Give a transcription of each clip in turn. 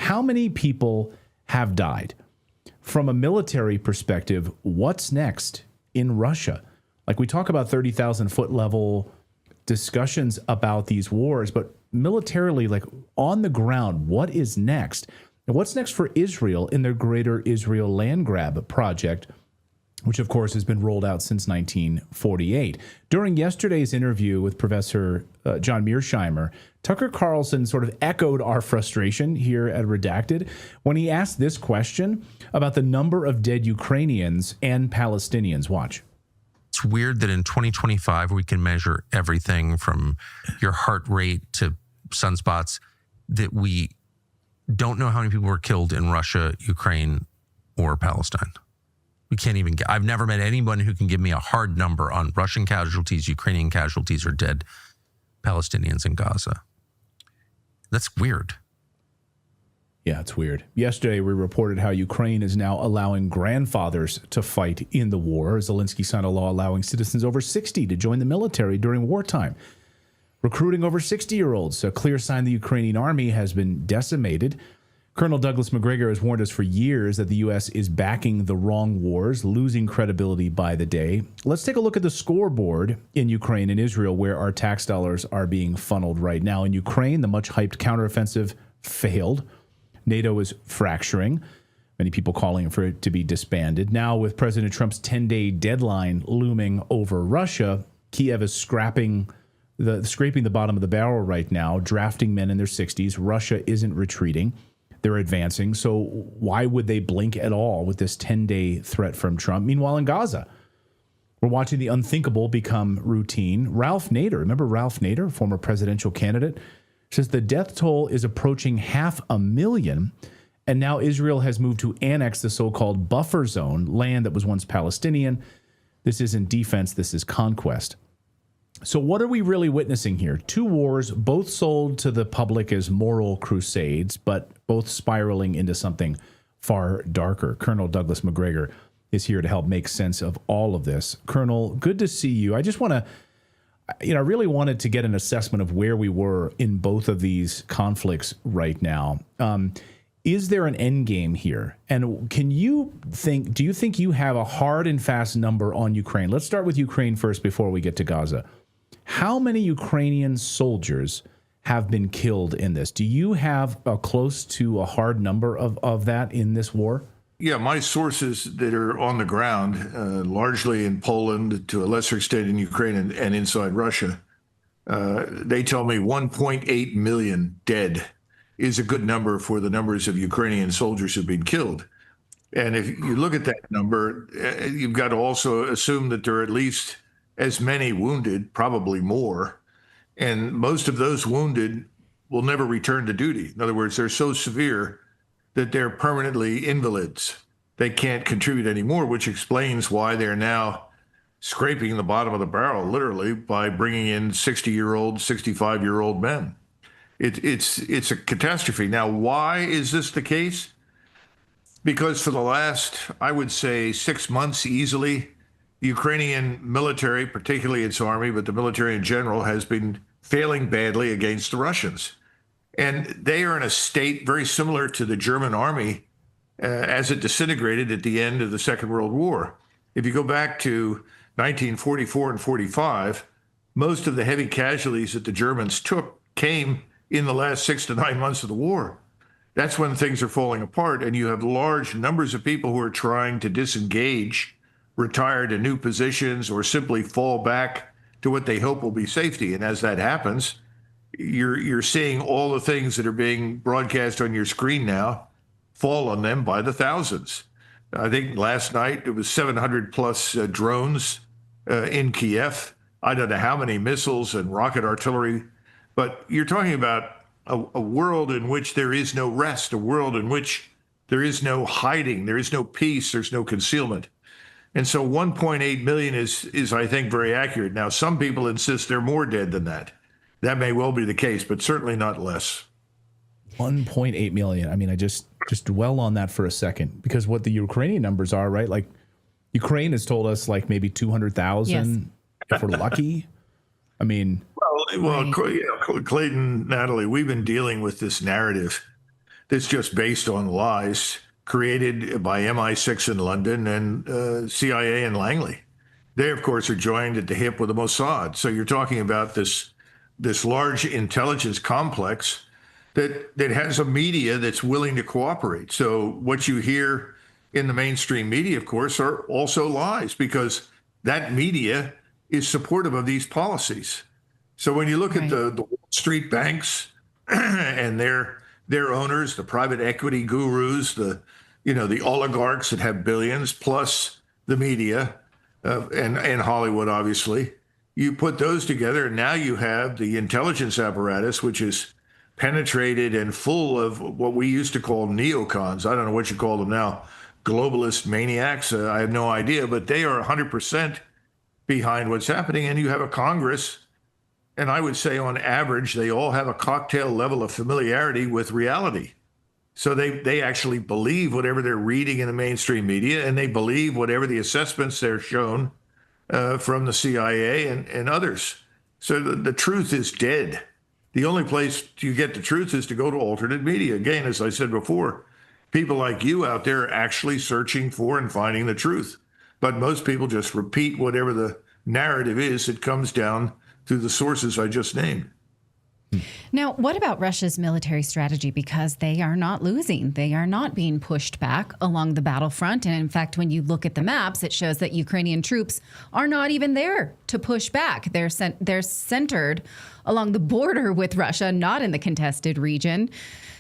how many people have died? From a military perspective, what's next in Russia? Like, we talk about 30,000 foot level discussions about these wars, but militarily, like on the ground, what is next? And what's next for Israel in their Greater Israel Land Grab project, which of course has been rolled out since 1948. During yesterday's interview with Professor John Mearsheimer, Tucker Carlson sort of echoed our frustration here at Redacted when he asked this question about the number of dead Ukrainians and Palestinians. Watch. It's weird that in 2025, we can measure everything from your heart rate to sunspots, that we don't know how many people were killed in Russia, Ukraine, or Palestine. We can't even get, I've never met anyone who can give me a hard number on Russian casualties, Ukrainian casualties, or dead Palestinians in Gaza. That's weird. Yeah, it's weird. Yesterday, we reported how Ukraine is now allowing grandfathers to fight in the war. Zelensky signed a law allowing citizens over 60 to join the military during wartime. Recruiting over 60-year-olds, a clear sign the Ukrainian army has been decimated. Colonel Douglas MacGregor has warned us for years that the U.S. is backing the wrong wars, losing credibility by the day. Let's take a look at the scoreboard in Ukraine and Israel, where our tax dollars are being funneled right now. In Ukraine, the much-hyped counteroffensive failed. NATO is fracturing, many people calling for it to be disbanded. Now, with President Trump's 10-day deadline looming over Russia, Kiev is scraping scraping the bottom of the barrel right now, drafting men in their 60s. Russia isn't retreating. They're advancing. So why would they blink at all with this 10-day threat from Trump? Meanwhile, in Gaza, we're watching the unthinkable become routine. Ralph Nader, remember Ralph Nader, former presidential candidate, says the death toll is approaching 500,000. And now Israel has moved to annex the so-called buffer zone, land that was once Palestinian. This isn't defense, this is conquest. So what are we really witnessing here? Two wars, both sold to the public as moral crusades, but both spiraling into something far darker. Colonel Douglas MacGregor is here to help make sense of all of this. Colonel, good to see you. I just want to, I really wanted to get an assessment of where we were in both of these conflicts right now. Is there an end game here? And do you think you have a hard and fast number on Ukraine? Let's start with Ukraine first before we get to Gaza. How many Ukrainian soldiers have been killed in this? Do you have close to a hard number of that in this war? Yeah, my sources that are on the ground, largely in Poland, to a lesser extent in Ukraine and inside Russia, they tell me 1.8 million dead is a good number for the numbers of Ukrainian soldiers who've been killed. And if you look at that number, you've got to also assume that there are at least as many wounded, probably more. And most of those wounded will never return to duty. In other words, they're so severe that they're permanently invalids. They can't contribute anymore, which explains why they're now scraping the bottom of the barrel, literally, by bringing in 60-year-old, 65-year-old men. It's a catastrophe. Now, why is this the case? Because for the last, I would say, 6 months easily, the Ukrainian military, particularly its army, but the military in general, has been failing badly against the Russians. And they are in a state very similar to the German army as it disintegrated at the end of the Second World War. If you go back to 1944 and 45, most of the heavy casualties that the Germans took came in the last 6 to 9 months of the war. That's when things are falling apart, and you have large numbers of people who are trying to disengage, retire to new positions, or simply fall back to what they hope will be safety. And as that happens, you're seeing all the things that are being broadcast on your screen now fall on them by the thousands. I think last night it was 700 plus drones in Kiev. I don't know how many missiles and rocket artillery, but you're talking about a world in which there is no rest, a world in which there is no hiding, there is no peace, there's no concealment. And so 1.8 million is, I think, very accurate. Now, some people insist they're more dead than that. That may well be the case, but certainly not less. 1.8 million. I mean, I just dwell on that for a second, because what the Ukrainian numbers are, right? Like, Ukraine has told us like maybe 200,000 if we're lucky. I mean, well, Clayton, Natalie, we've been dealing with this narrative that's just based on lies created by MI6 in London and CIA in Langley. They, of course, are joined at the hip with the Mossad. So you're talking about this large intelligence complex that has a media that's willing to cooperate. So what you hear in the mainstream media, of course, are also lies, because that media is supportive of these policies. So when you look at the Wall Street banks and their owners, the private equity gurus, the oligarchs that have billions, plus the media and Hollywood, obviously, you put those together, and now you have the intelligence apparatus, which is penetrated and full of what we used to call neocons. I don't know what you call them now, globalist maniacs. I have no idea, but they are 100% behind what's happening. And you have a Congress, and I would say on average, they all have a cocktail level of familiarity with reality. So they actually believe whatever they're reading in the mainstream media, and they believe whatever the assessments they're shown from the CIA and others. So the truth is dead. The only place you get the truth is to go to alternate media. Again, as I said before, people like you out there are actually searching for and finding the truth. But most people just repeat whatever the narrative is that comes down through the sources I just named. Now, what about Russia's military strategy? Because they are not losing. They are not being pushed back along the battlefront. And in fact, when you look at the maps, it shows that Ukrainian troops are not even there to push back. They're centered along the border with Russia, not in the contested region.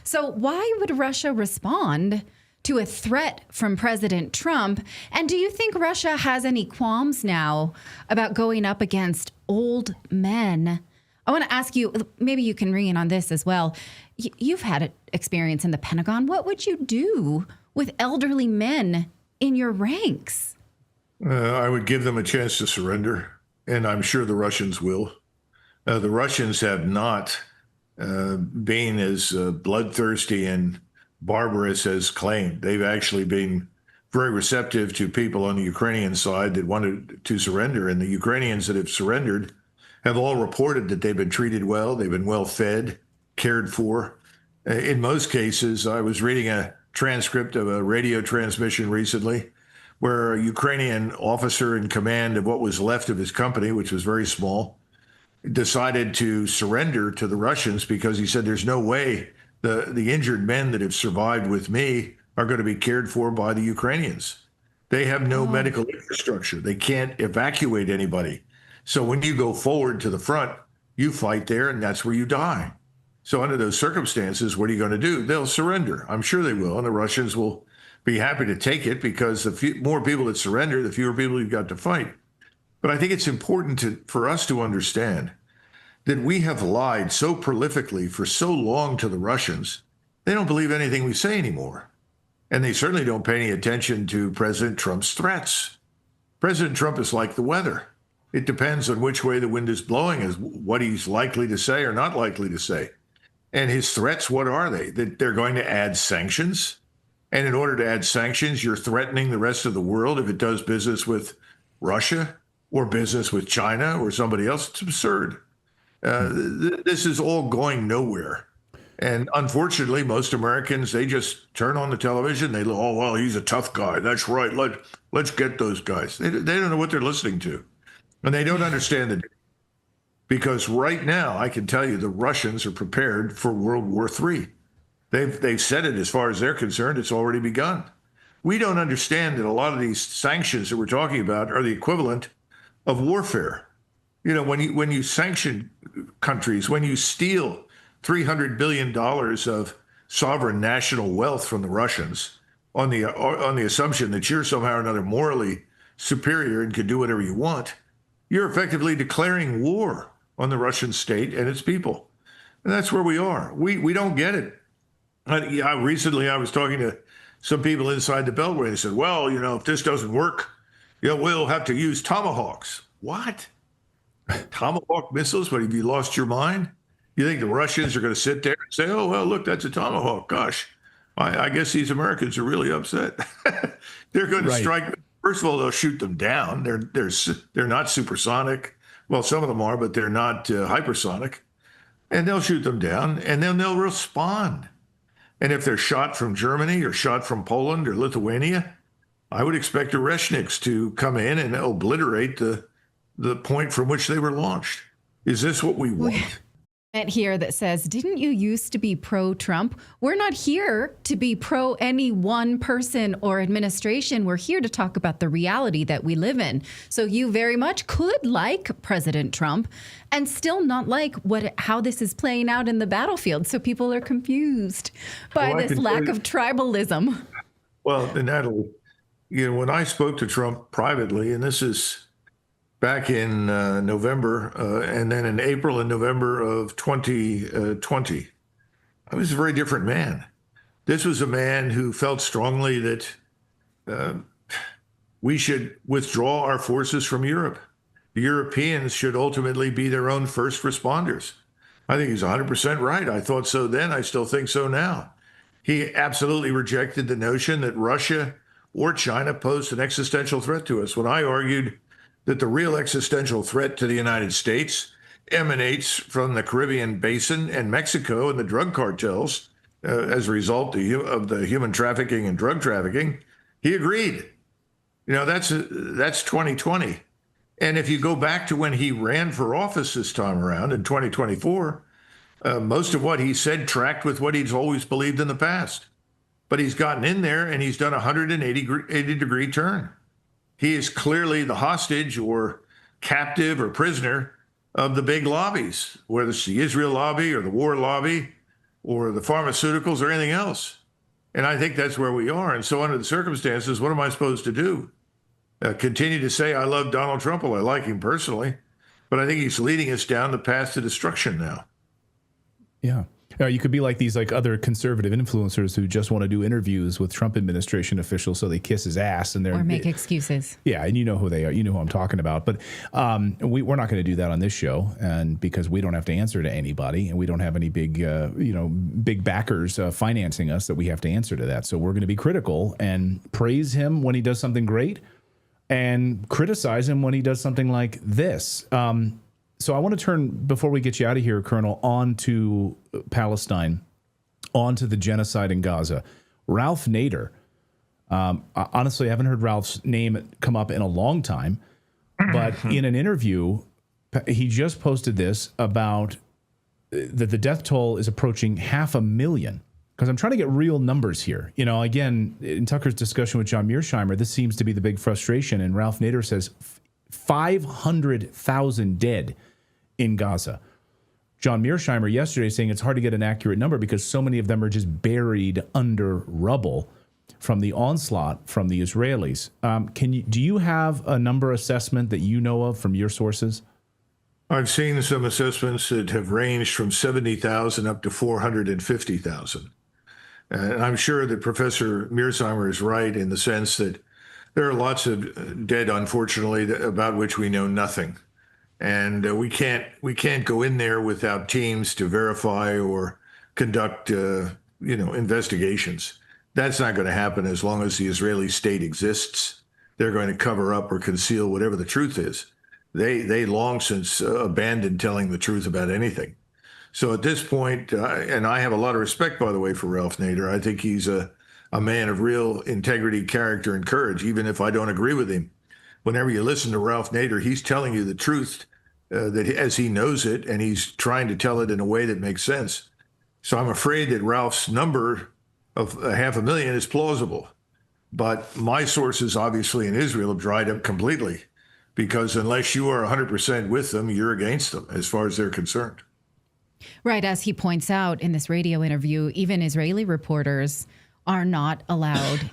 So why would Russia respond to a threat from President Trump? And do you think Russia has any qualms now about going up against old men? I want to ask you, maybe you can ring in on this as well. You've had experience in the Pentagon. What would you do with elderly men in your ranks? I would give them a chance to surrender, and I'm sure the Russians will. The Russians have not been as bloodthirsty and barbarous as claimed. They've actually been very receptive to people on the Ukrainian side that wanted to surrender, and the Ukrainians that have surrendered have all reported that they've been treated well, they've been well fed, cared for. In most cases, I was reading a transcript of a radio transmission recently where a Ukrainian officer in command of what was left of his company, which was very small, decided to surrender to the Russians because he said, there's no way the injured men that have survived with me are going to be cared for by the Ukrainians. They have no medical infrastructure. They can't evacuate anybody. So when you go forward to the front, you fight there, and that's where you die. So under those circumstances, what are you going to do? They'll surrender. I'm sure they will, and the Russians will be happy to take it, because the more people that surrender, the fewer people you've got to fight. But I think it's important for us to understand that we have lied so prolifically for so long to the Russians, they don't believe anything we say anymore. And they certainly don't pay any attention to President Trump's threats. President Trump is like the weather. It depends on which way the wind is blowing, as what he's likely to say or not likely to say. And his threats, what are they? That they're going to add sanctions. And in order to add sanctions, you're threatening the rest of the world if it does business with Russia or business with China or somebody else. It's absurd. This is all going nowhere. And unfortunately, most Americans, they just turn on the television. They oh, well, he's a tough guy. That's right. Let's get those guys. They don't know what they're listening to. And they don't understand it, because right now, I can tell you, the Russians are prepared for World War III. They've said it, as far as they're concerned, it's already begun. We don't understand that a lot of these sanctions that we're talking about are the equivalent of warfare. You know, when you sanction countries, when you steal $300 billion of sovereign national wealth from the Russians on the assumption that you're somehow or another morally superior and can do whatever you want, you're effectively declaring war on the Russian state and its people. And that's where we are. We don't get it. Recently, I was talking to some people inside the Beltway. They said, well, you know, if this doesn't work, you know, we'll have to use Tomahawks. What? Tomahawk missiles? What, have you lost your mind? You think the Russians are going to sit there and say, oh, well, look, that's a Tomahawk. Gosh, I guess these Americans are really upset. They're going to strike. First of all, they'll shoot them down. They're not supersonic. Well, some of them are, but they're not hypersonic. And they'll shoot them down, and then they'll respond. And if they're shot from Germany or shot from Poland or Lithuania, I would expect Oreshniks to come in and obliterate the point from which they were launched. Is this what we want? Here that says, didn't you used to be pro-Trump? We're not here to be pro any one person or administration. We're here to talk about the reality that we live in. So you very much could like President Trump and still not like how this is playing out in the battlefield. So people are confused by this lack of tribalism. Well, Natalie, when I spoke to Trump privately, and this is back in November, and then in April and November of 2020, I was a very different man. This was a man who felt strongly that we should withdraw our forces from Europe. The Europeans should ultimately be their own first responders. I think he's 100% right. I thought so then. I still think so now. He absolutely rejected the notion that Russia or China posed an existential threat to us. When I argued that the real existential threat to the United States emanates from the Caribbean basin and Mexico and the drug cartels as a result of the human trafficking and drug trafficking, he agreed. That's 2020. And if you go back to when he ran for office this time around in 2024, most of what he said tracked with what he's always believed in the past. But he's gotten in there and he's done a 180-degree turn. He is clearly the hostage or captive or prisoner of the big lobbies, whether it's the Israel lobby or the war lobby or the pharmaceuticals or anything else. And I think that's where we are. And so under the circumstances, what am I supposed to do? Continue to say I love Donald Trump? Well, I like him personally, but I think he's leading us down the path to destruction now. Yeah. You could be like these other conservative influencers who just want to do interviews with Trump administration officials so they kiss his ass and or make excuses. Yeah, and you know who they are. You know who I'm talking about. But we're not going to do that on this show, and because we don't have to answer to anybody, and we don't have any big big backers financing us that we have to answer to that. So we're going to be critical and praise him when he does something great, and criticize him when he does something like this. So I want to turn, before we get you out of here, Colonel, on to Palestine, on to the genocide in Gaza. Ralph Nader, honestly, I haven't heard Ralph's name come up in a long time, but in an interview, he just posted this about that the death toll is approaching 500,000. Because I'm trying to get real numbers here. Again, in Tucker's discussion with John Mearsheimer, this seems to be the big frustration. And Ralph Nader says 500,000 dead in Gaza. John Mearsheimer yesterday saying it's hard to get an accurate number because so many of them are just buried under rubble from the onslaught from the Israelis. Do you have a number assessment that you know of from your sources? I've seen some assessments that have ranged from 70,000 up to 450,000. And I'm sure that Professor Mearsheimer is right in the sense that there are lots of dead, unfortunately, about which we know nothing. And we can't go in there without teams to verify or conduct, investigations. That's not going to happen as long as the Israeli state exists. They're going to cover up or conceal whatever the truth is. They long since abandoned telling the truth about anything. So at this point, and I have a lot of respect, by the way, for Ralph Nader. I think he's a man of real integrity, character, and courage, even if I don't agree with him. Whenever you listen to Ralph Nader, he's telling you the truth that as he knows it, and he's trying to tell it in a way that makes sense. So I'm afraid that Ralph's number of 500,000 is plausible. But my sources, obviously, in Israel have dried up completely, because unless you are 100% with them, you're against them as far as they're concerned. Right. As he points out in this radio interview, even Israeli reporters are not allowed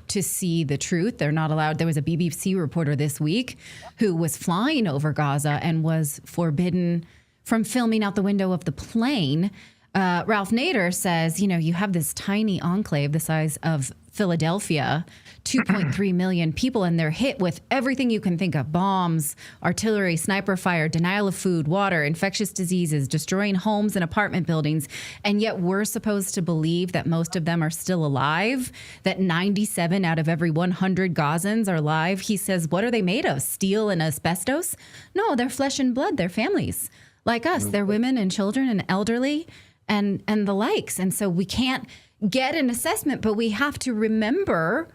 to see the truth. They're not allowed. There was a BBC reporter this week who was flying over Gaza and was forbidden from filming out the window of the plane. Ralph Nader says, you have this tiny enclave the size of Philadelphia, 2.3 million people, and they're hit with everything you can think of: bombs, artillery, sniper fire, denial of food, water, infectious diseases, destroying homes and apartment buildings. And yet we're supposed to believe that most of them are still alive, that 97 out of every 100 Gazans are alive. He says, what are they made of? Steel and asbestos? No, they're flesh and blood. They're families like us. They're women and children and elderly and the likes. And so we can't get an assessment, but we have to remember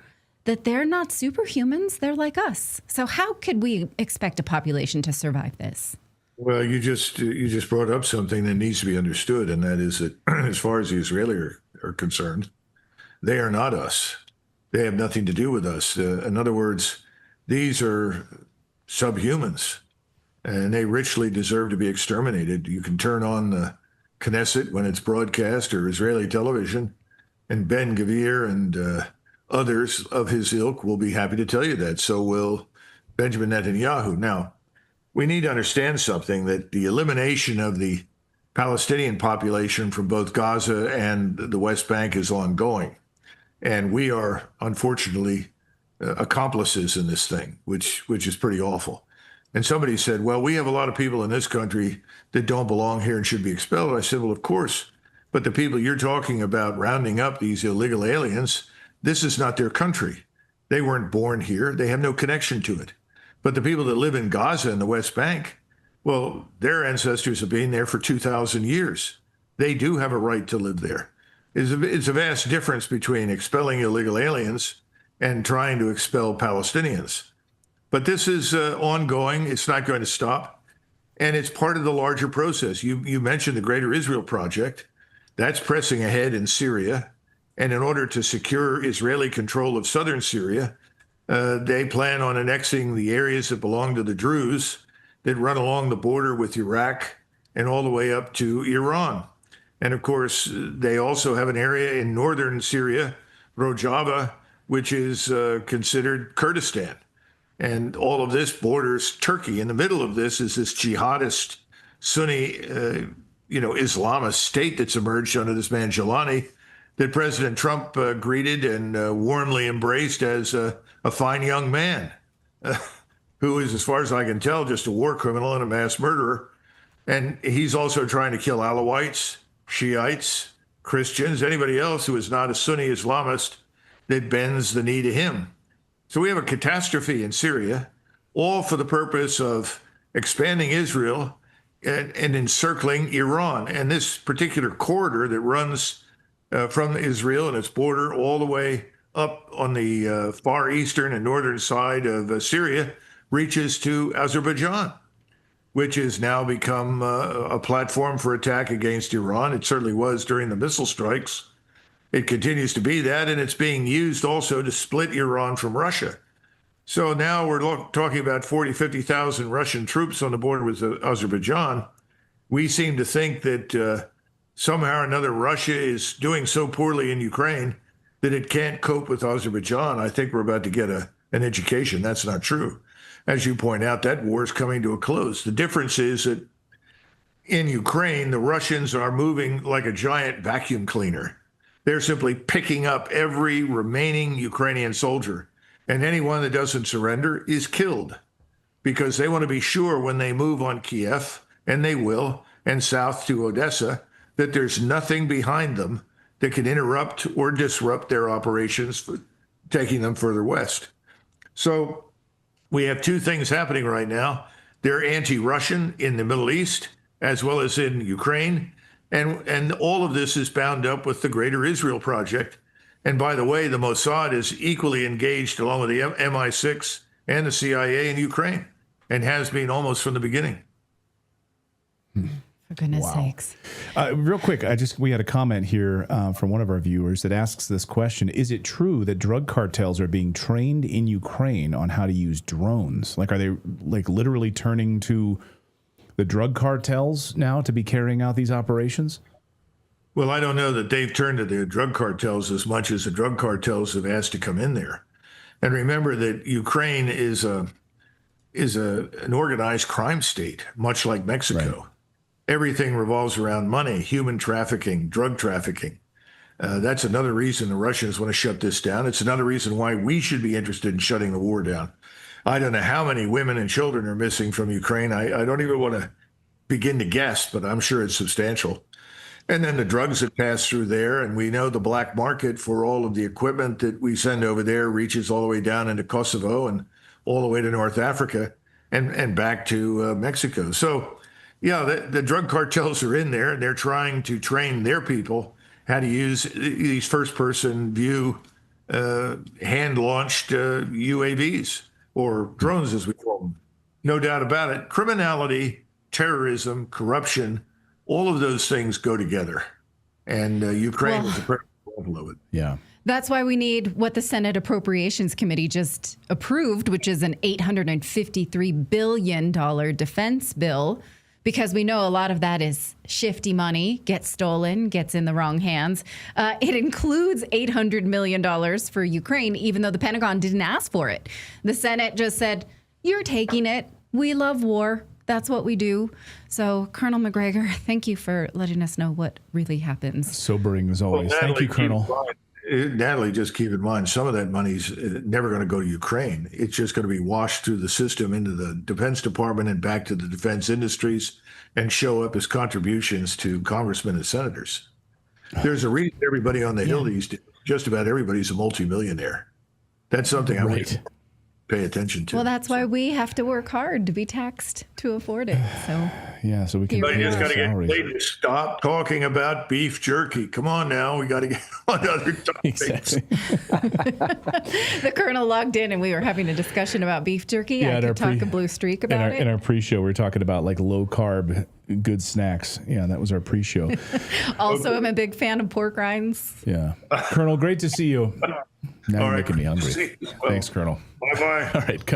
that they're not superhumans. They're like us. So how could we expect a population to survive this? Well, you just brought up something that needs to be understood, and that is that as far as the Israelis are concerned, they are not us. They have nothing to do with us. In other words, these are subhumans, and they richly deserve to be exterminated. You can turn on the Knesset when it's broadcast or Israeli television, and Ben-Gvir and others of his ilk will be happy to tell you that. So will Benjamin Netanyahu. Now, we need to understand something, that the elimination of the Palestinian population from both Gaza and the West Bank is ongoing. And we are, unfortunately, accomplices in this thing, which is pretty awful. And somebody said, well, we have a lot of people in this country that don't belong here and should be expelled. I said, well, of course. But the people you're talking about rounding up, these illegal aliens, this is not their country. They weren't born here. They have no connection to it. But the people that live in Gaza and the West Bank, well, their ancestors have been there for 2,000 years. They do have a right to live there. It's a vast difference between expelling illegal aliens and trying to expel Palestinians. But this is ongoing. It's not going to stop. And it's part of the larger process. You mentioned the Greater Israel Project. That's pressing ahead in Syria. And in order to secure Israeli control of southern Syria, they plan on annexing the areas that belong to the Druze that run along the border with Iraq and all the way up to Iran. And of course, they also have an area in northern Syria, Rojava, which is considered Kurdistan. And all of this borders Turkey. In the middle of this is this jihadist Sunni, Islamist state that's emerged under this man Jalani, that President Trump greeted and warmly embraced as a fine young man, who is, as far as I can tell, just a war criminal and a mass murderer. And he's also trying to kill Alawites, Shiites, Christians, anybody else who is not a Sunni Islamist that bends the knee to him. So we have a catastrophe in Syria, all for the purpose of expanding Israel and encircling Iran. And this particular corridor that runs from Israel and its border all the way up on the far eastern and northern side of Syria reaches to Azerbaijan, which has now become a platform for attack against Iran. It certainly was during the missile strikes. It continues to be that, and it's being used also to split Iran from Russia. So now we're talking about 40, 50,000 Russian troops on the border with Azerbaijan. We seem to think that somehow or another Russia is doing so poorly in Ukraine that it can't cope with Azerbaijan. I think we're about to get an education. That's not true. As you point out, that war is coming to a close. The difference is that in Ukraine, the Russians are moving like a giant vacuum cleaner. They're simply picking up every remaining Ukrainian soldier, and anyone that doesn't surrender is killed, because they want to be sure when they move on Kiev, and they will, and south to Odessa, that there's nothing behind them that can interrupt or disrupt their operations for taking them further west. So we have two things happening right now. They're anti-Russian in the Middle East, as well as in Ukraine. And all of this is bound up with the Greater Israel Project. And by the way, the Mossad is equally engaged along with the MI6 and the CIA in Ukraine, and has been almost from the beginning. For goodness sakes. Real quick, we had a comment here from one of our viewers that asks this question. Is it true that drug cartels are being trained in Ukraine on how to use drones? Like, are they literally turning to the drug cartels now to be carrying out these operations? Well, I don't know that they've turned to the drug cartels as much as the drug cartels have asked to come in there. And remember that Ukraine is an organized crime state, much like Mexico. Right. Everything revolves around money, human trafficking, drug trafficking. That's another reason the Russians want to shut this down. It's another reason why we should be interested in shutting the war down. I don't know how many women and children are missing from Ukraine. I don't even want to begin to guess, but I'm sure it's substantial. And then the drugs that pass through there, and we know the black market for all of the equipment that we send over there reaches all the way down into Kosovo and all the way to North Africa and back to Mexico. So, yeah, the drug cartels are in there, and they're trying to train their people how to use these first-person view hand-launched UAVs, or drones, as we call them. No doubt about it. Criminality, terrorism, corruption, all of those things go together. And Ukraine is a perfect example of it. Yeah. That's why we need what the Senate Appropriations Committee just approved, which is an $853 billion defense bill, because we know a lot of that is shifty money, gets stolen, gets in the wrong hands. It includes $800 million for Ukraine, even though the Pentagon didn't ask for it. The Senate just said, you're taking it. We love war. That's what we do. So, Colonel MacGregor, thank you for letting us know what really happens. Sobering as always. Well, Thank you, Colonel. Natalie, just keep in mind, some of that money's never going to go to Ukraine. It's just going to be washed through the system into the Defense Department and back to the defense industries and show up as contributions to congressmen and senators. There's a reason everybody on the Hill these days, just about everybody's a multimillionaire. That's something I would pay attention to. Well, that's why we have to work hard to be taxed to afford it. So Yeah, so we can But pay you just our got to get salaries. paid to stop talking about beef jerky. Come on now, we got to get on other topics. Exactly. the Colonel logged in and we were having a discussion about beef jerky. Yeah, I at our could talk pre- a blue streak about In it. our pre-show, we were talking about like low carb good snacks. Yeah, that was our pre-show. Also, I'm a big fan of pork rinds. Yeah. Colonel, great to see you. Now you're All right. making me hungry. See you as well. Thanks, Colonel. Bye-bye. All right.